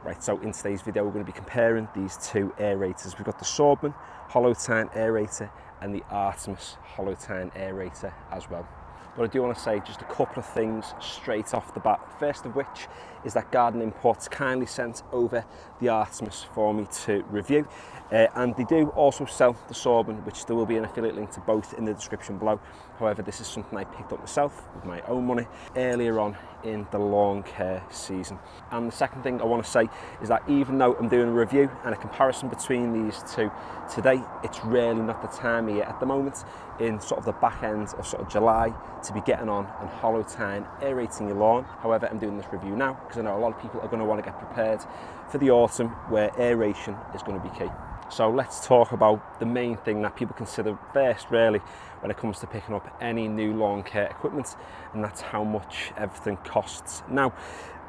Right, so in today's video we're going to be comparing these two aerators. We've got the Swardman Tine Aerator and the Artemis Tine Aerator as well. But I do want to say just a couple of things straight off the bat. First of which is that Garden Imports kindly sent over the Artemis for me to review. And they do also sell the Swardman, which there will be an affiliate link to both in the description below. However, this is something I picked up myself with my own money earlier on in the lawn care season. And the second thing I want to say is that even though I'm doing a review and a comparison between these two today, it's really not the time of year at the moment in sort of the back end of sort of July to be getting on and hollow tine aerating your lawn. However, I'm doing this review now because I know a lot of people are going to want to get prepared for the autumn where aeration is going to be key. So let's talk about the main thing that people consider first really when it comes to picking up any new lawn care equipment, and that's how much everything costs. Now,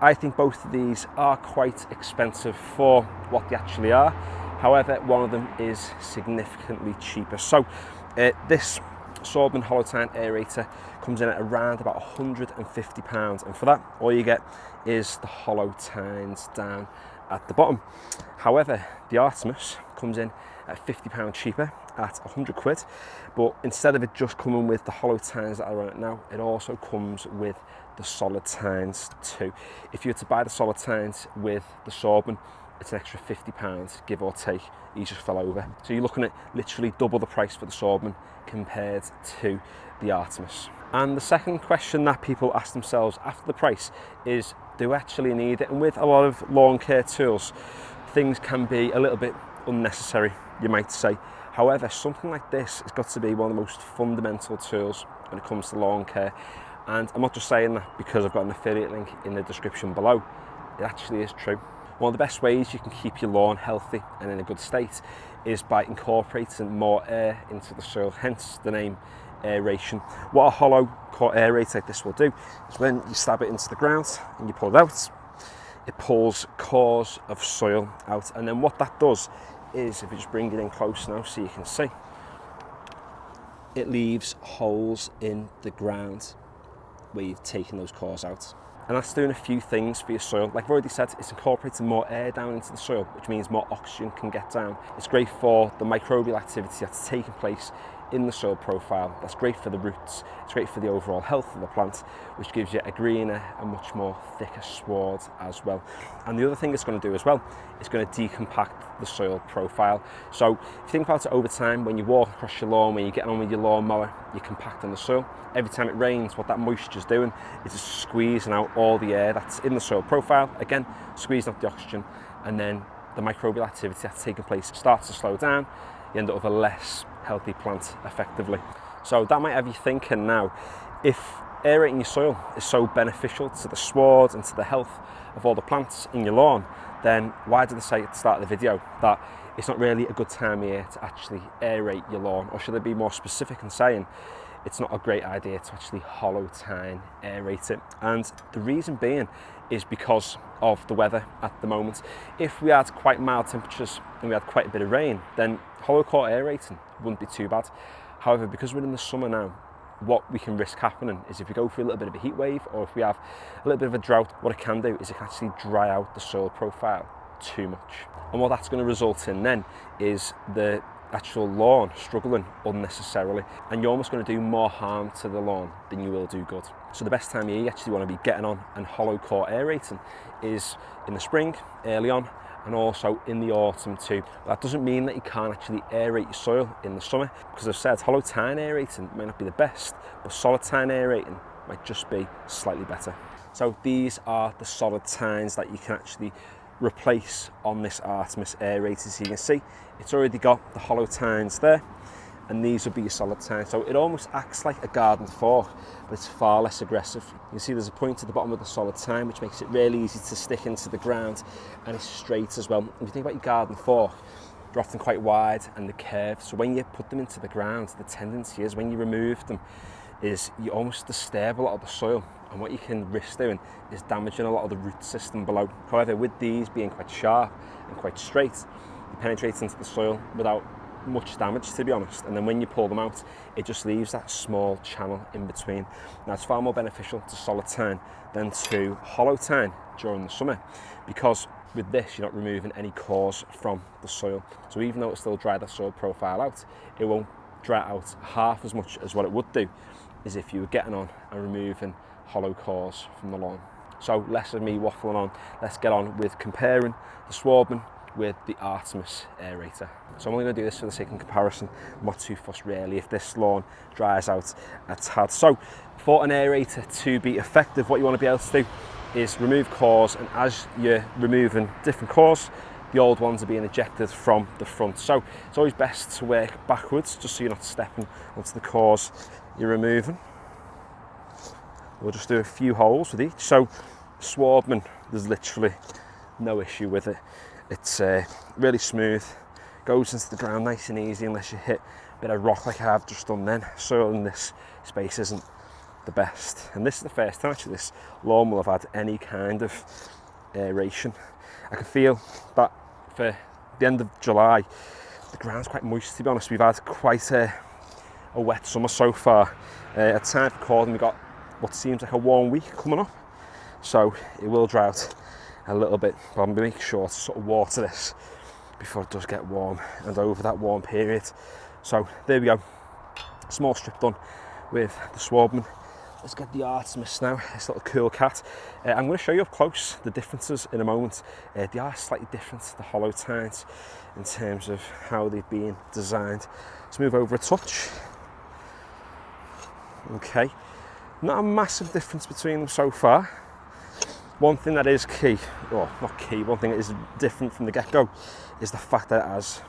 I think both of these are quite expensive for what they actually are. However, one of them is significantly cheaper. So this Swardman Tine Aerator comes in at around about £150, and for that all you get is the hollow tines down at the bottom. However, the Artemis comes in at £50 cheaper at 100 quid, but instead of it just coming with the hollow tines that are on it now, it also comes with the solid tines too. If you were to buy the solid tines with the Swardman, it's an extra £50, give or take. He just fell over. So you're looking at literally double the price for the Swardman compared to the Artemis. And the second question that people ask themselves after the price is, do I actually need it? And with a lot of lawn care tools, things can be a little bit unnecessary, you might say. However, something like this has got to be one of the most fundamental tools when it comes to lawn care. And I'm not just saying that because I've got an affiliate link in the description below. It actually is true. One of the best ways you can keep your lawn healthy and in a good state is by incorporating more air into the soil, hence the name aeration. What a hollow core aerator like this will do is when you stab it into the ground and you pull it out, it pulls cores of soil out. And then what that does is, if you just bring it in close now so you can see, it leaves holes in the ground where you've taken those cores out. And that's doing a few things for your soil. Like I've already said, it's incorporating more air down into the soil, which means more oxygen can get down. It's great for the microbial activity that's taking place in the soil profile. That's great for the roots. It's great for the overall health of the plant, which gives you a greener and much more thicker sward as well. And the other thing it's going to do as well, it's going to decompact the soil profile. So if you think about it over time, when you walk across your lawn, when you're getting on with your lawnmower, you're compacting the soil. Every time it rains, what that moisture's doing is just squeezing out all the air that's in the soil profile. Again, squeezing out the oxygen, and then the microbial activity that's taking place starts to slow down. You end up with a less healthy plant effectively. So that might have you thinking now, if aerating your soil is so beneficial to the sward and to the health of all the plants in your lawn, then why did I say at the start of the video that it's not really a good time of year to actually aerate your lawn? Or should I be more specific in saying it's not a great idea to actually hollow tine aerate it? And the reason being is because of the weather at the moment. If we had quite mild temperatures and we had quite a bit of rain, then hollow core aerating wouldn't be too bad. However, because we're in the summer now, what we can risk happening is if we go through a little bit of a heat wave, or if we have a little bit of a drought, what it can do is it can actually dry out the soil profile too much. And what that's going to result in then is the actual lawn struggling unnecessarily, and you're almost going to do more harm to the lawn than you will do good. So the best time of year you actually want to be getting on and hollow core aerating is in the spring, early on, and also in the autumn too. That doesn't mean that you can't actually aerate your soil in the summer, because I've said hollow tine aerating might not be the best, but solid tine aerating might just be slightly better. So these are the solid tines that you can actually replace on this Artemis Aerator. So you can see it's already got the hollow tines there, and these will be your solid tines. So it almost acts like a garden fork, but it's far less aggressive. You can see there's a point at the bottom of the solid tine which makes it really easy to stick into the ground, and it's straight as well. If you think about your garden fork, they're often quite wide and they're curved, so when you put them into the ground, the tendency is when you remove them is you almost disturb a lot of the soil, and what you can risk doing is damaging a lot of the root system below. However, with these being quite sharp and quite straight, you penetrate into the soil without much damage, to be honest, and then when you pull them out, it just leaves that small channel in between. Now, it's far more beneficial to solid tine than to hollow tine during the summer, because with this, you're not removing any cores from the soil. So even though it still dry the soil profile out, it won't dry out half as much as what it would do as if you were getting on and removing hollow cores from the lawn. So less of me waffling on, let's get on with comparing the Swardman with the Artemis Aerator. So I'm only going to do this for the sake of comparison. I'm not too fussed really if this lawn dries out a tad. So for an aerator to be effective, what you want to be able to do is remove cores, and as you're removing different cores, the old ones are being ejected from the front. So it's always best to work backwards, just so you're not stepping onto the cores you're removing. We'll just do a few holes with each. So Swardman, there's literally no issue with it. It's really smooth, goes into the ground nice and easy unless you hit a bit of rock like I've just done then. Soil in this space isn't the best. And this is the first time actually this lawn will have had any kind of aeration. I can feel that for the end of July, the ground's quite moist, to be honest. We've had quite a wet summer so far. At time of recording, we've got what seems like a warm week coming up. So it will dry out a little bit, but I'm going to make sure to sort of water this before it does get warm and over that warm period. So there we go, small strip done with the Swardman. Let's get the Artemis now, this little cool cat. I'm going to show you up close the differences in a moment. They are slightly different to the hollow tines in terms of how they've been designed. Let's move over a touch. Okay, not a massive difference between them so far. One thing that is key, or not key, one thing that is different from the get-go is the fact that it has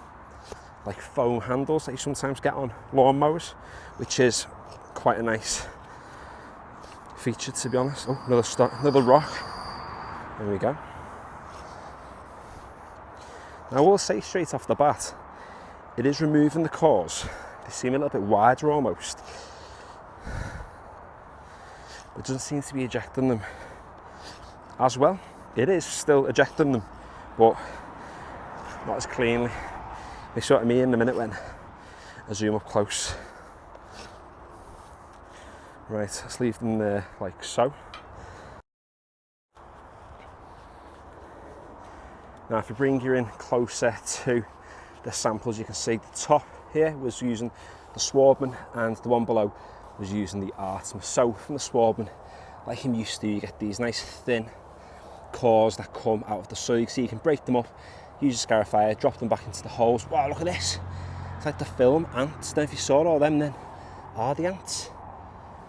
like foam handles that you sometimes get on lawnmowers, which is quite a nice feature, to be honest. Oh, another rock. There we go. Now I will say straight off the bat, it is removing the cores. They seem a little bit wider almost, but it doesn't seem to be ejecting them as well. It is still ejecting them, but not as cleanly. You see what I mean in a minute when I zoom up close. Right, let's leave them there like so. Now if we bring you in closer to the samples, you can see the top here was using the Swardman and the one below was using the Artemis. So from the Swardman, like I'm used to, you get these nice thin cores that come out of the soil. So you can break them up, use a scarifier, drop them back into the holes. Wow, look at this. It's like the film ants. I don't know if you saw all them then. Are the ants?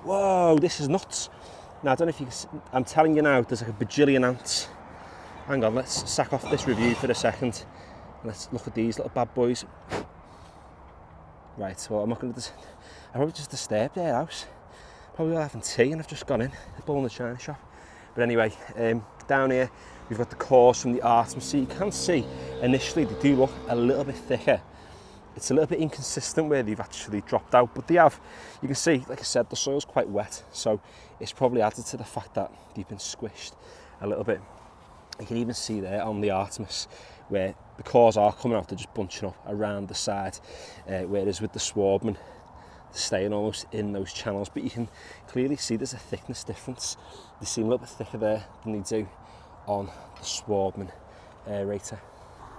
Whoa, this is nuts. Now, I don't know if you can, I'm telling you now, there's like a bajillion ants. Hang on, let's sack off this review for a second. Let's look at these little bad boys. Right, well, I'm not going to, I probably just disturbed their house. Probably all having tea and I've just gone in, the bull in the china shop. But anyway, down here, we've got the cores from the Artemis. So you can see, initially, they do look a little bit thicker. It's a little bit inconsistent where they've actually dropped out, but they have. You can see, like I said, the soil's quite wet, so it's probably added to the fact that they've been squished a little bit. You can even see there on the Artemis where the cores are coming out, they're just bunching up around the side, whereas with the Swardman, they're staying almost in those channels, but you can clearly see there's a thickness difference. They seem a little bit thicker there than they do on the Swardman Aerator.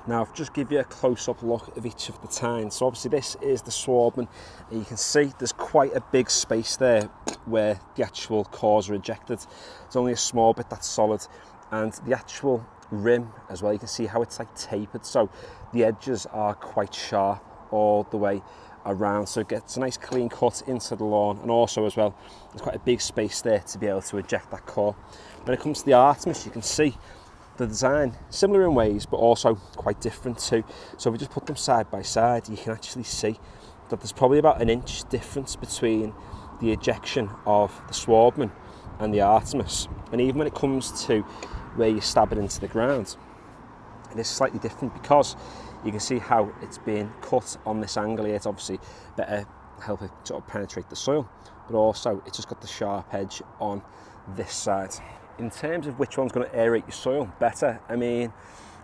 Now, I'll just give you a close-up look of each of the tines. So obviously this is the Swardman, and you can see there's quite a big space there where the actual cores are ejected. It's only a small bit that's solid, and the actual rim as well, you can see how it's like tapered, so the edges are quite sharp all the way around, so it gets a nice clean cut into the lawn, and also as well, there's quite a big space there to be able to eject that core. When it comes to the Artemis, you can see the design similar in ways, but also quite different too. So if we just put them side by side, you can actually see that there's probably about an inch difference between the ejection of the Swardman and the Artemis. And even when it comes to where you stab it into the ground, it is slightly different because you can see how it's being cut on this angle here. It's obviously better help it sort of penetrate the soil, but also it's just got the sharp edge on this side. In terms of which one's going to aerate your soil better, I mean,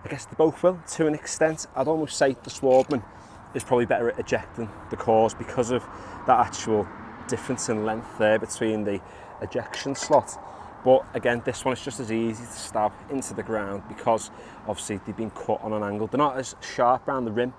I guess they both will to an extent. I'd almost say the Swardman is probably better at ejecting the cores because of that actual difference in length there between the ejection slot But again, this one is just as easy to stab into the ground because obviously they've been cut on an angle. They're not as sharp around the rim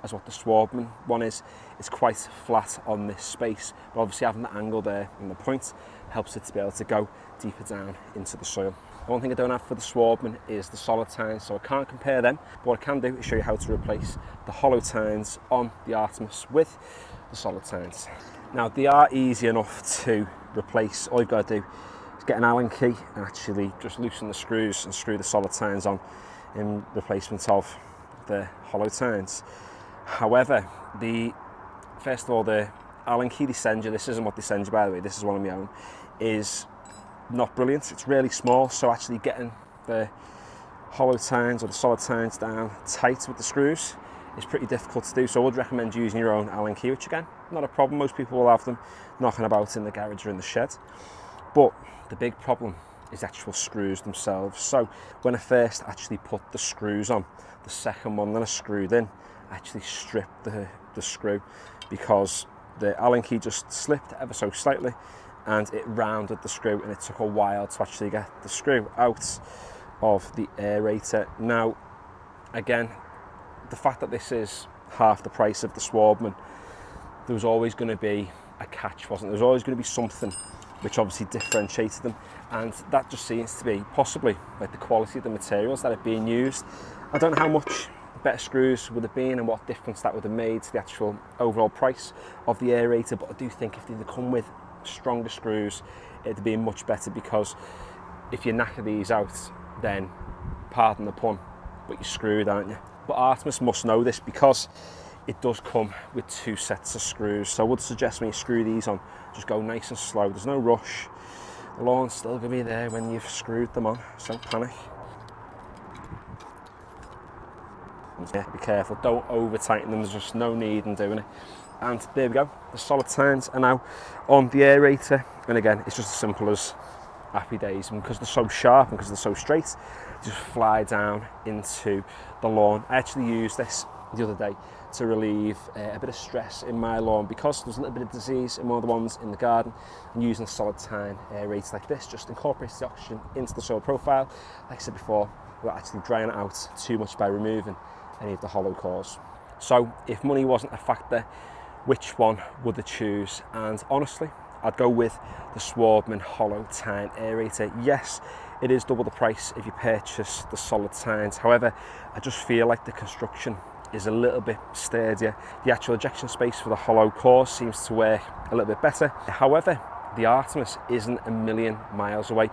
as what the Swardman one is. It's quite flat on this space, but obviously having the angle there and the point helps it to be able to go deeper down into the soil. The one thing I don't have for the Swardman is the solid tines, so I can't compare them, but what I can do is show you how to replace the hollow tines on the Artemis with the solid tines. Now, they are easy enough to replace. All you've got to do is get an Allen key and actually just loosen the screws and screw the solid tines on in replacement of the hollow tines. However, first of all, the Allen key they send you, this isn't what they send you by the way, this is one of my own, is not brilliant. It's really small, so actually getting the hollow tines or the solid tines down tight with the screws is pretty difficult to do. So I would recommend using your own Allen key, which again, not a problem. Most people will have them knocking about in the garage or in the shed. But the big problem is actual screws themselves. So when I first actually put the screws on, the second one that I screwed in, I actually stripped the screw because the Allen key just slipped ever so slightly and it rounded the screw, and it took a while to actually get the screw out of the aerator. Now, again, the fact that this is half the price of the Swardman, there was always going to be a catch, wasn't there? There was always going to be something which obviously differentiated them, and that just seems to be possibly like the quality of the materials that are being used. I don't know how much better screws would have been and what difference that would have made to the actual overall price of the aerator, but I do think if they'd come with stronger screws, it'd be much better, because if you knacker these out, then, pardon the pun, but you're screwed, aren't you? But Artemis must know this because it does come with 2 sets of screws. So I would suggest when you screw these on, just go nice and slow. There's no rush. The lawn's still going to be there when you've screwed them on, so don't panic. Yeah, be careful, don't over tighten them, there's just no need in doing it. And there we go, the solid tines are now on the aerator, and again, it's just as simple as happy days, and because they're so sharp and because they're so straight, they just fly down into the lawn. I actually used this the other day to relieve a bit of stress in my lawn because there's a little bit of disease in one of the ones in the garden, and using a solid tine aerator like this just incorporates the oxygen into the soil profile, like I said before, without actually drying it out too much by removing any of the hollow cores. So if money wasn't a factor, which one would I choose? And honestly, I'd go with the Swardman hollow tine aerator. Yes, it is double the price if you purchase the solid tines. However, I just feel like the construction is a little bit sturdier. The actual ejection space for the hollow core seems to work a little bit better. However, the Artemis isn't a million miles away.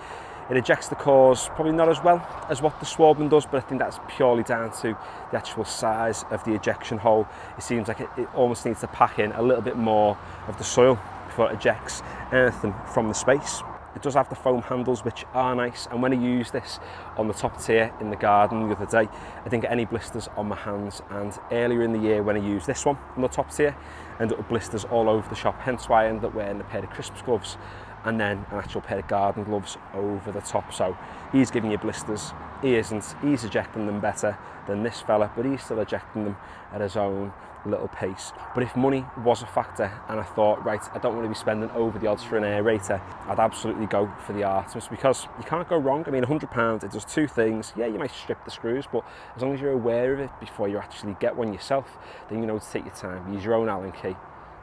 It ejects the cores probably not as well as what the Swardman does, but I think that's purely down to the actual size of the ejection hole. It seems like it almost needs to pack in a little bit more of the soil before it ejects anything from the space. It does have the foam handles, which are nice, and when I used this on the top tier in the garden the other day, I didn't get any blisters on my hands, and earlier in the year when I used this one on the top tier, I ended up with blisters all over the shop, hence why I ended up wearing a pair of crisps gloves and then an actual pair of garden gloves over the top. So he's giving you blisters, he isn't. He's ejecting them better than this fella, but he's still ejecting them at his own little pace. But if money was a factor and I thought, right, I don't want to be spending over the odds for an aerator, I'd absolutely go for the Artemis, because you can't go wrong. I mean, £100, it does 2 things. Yeah, you might strip the screws, but as long as you're aware of it before you actually get one yourself, then you know to take your time, use your own Allen key,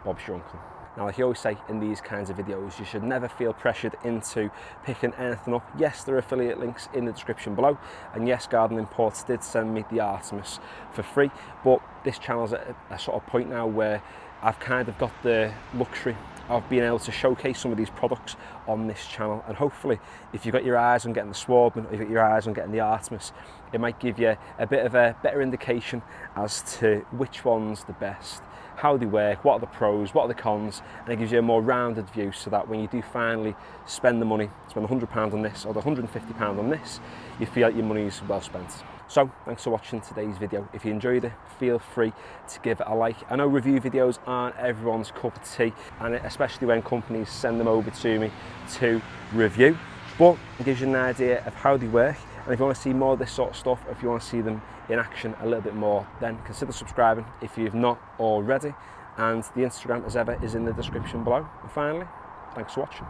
Bob's your uncle. Now, like you always say in these kinds of videos, you should never feel pressured into picking anything up. Yes, there are affiliate links in the description below, and yes, Garden Imports did send me the Artemis for free, but this channel's at a sort of point now where I've kind of got the luxury of being able to showcase some of these products on this channel, and hopefully if you've got your eyes on getting the Swardman, or you've got your eyes on getting the Artemis, it might give you a bit of a better indication as to which one's the best, how they work, what are the pros, what are the cons, and it gives you a more rounded view, so that when you do finally spend the money, spend £100 on this or the £150 on this, you feel like your money's well spent. So thanks for watching today's video. If you enjoyed it, feel free to give it a like. I know review videos aren't everyone's cup of tea, and especially when companies send them over to me to review, but it gives you an idea of how they work. And if you want to see more of this sort of stuff, or if you want to see them in action a little bit more, then consider subscribing if you've not already. And the Instagram, as ever, is in the description below. And finally, thanks for watching.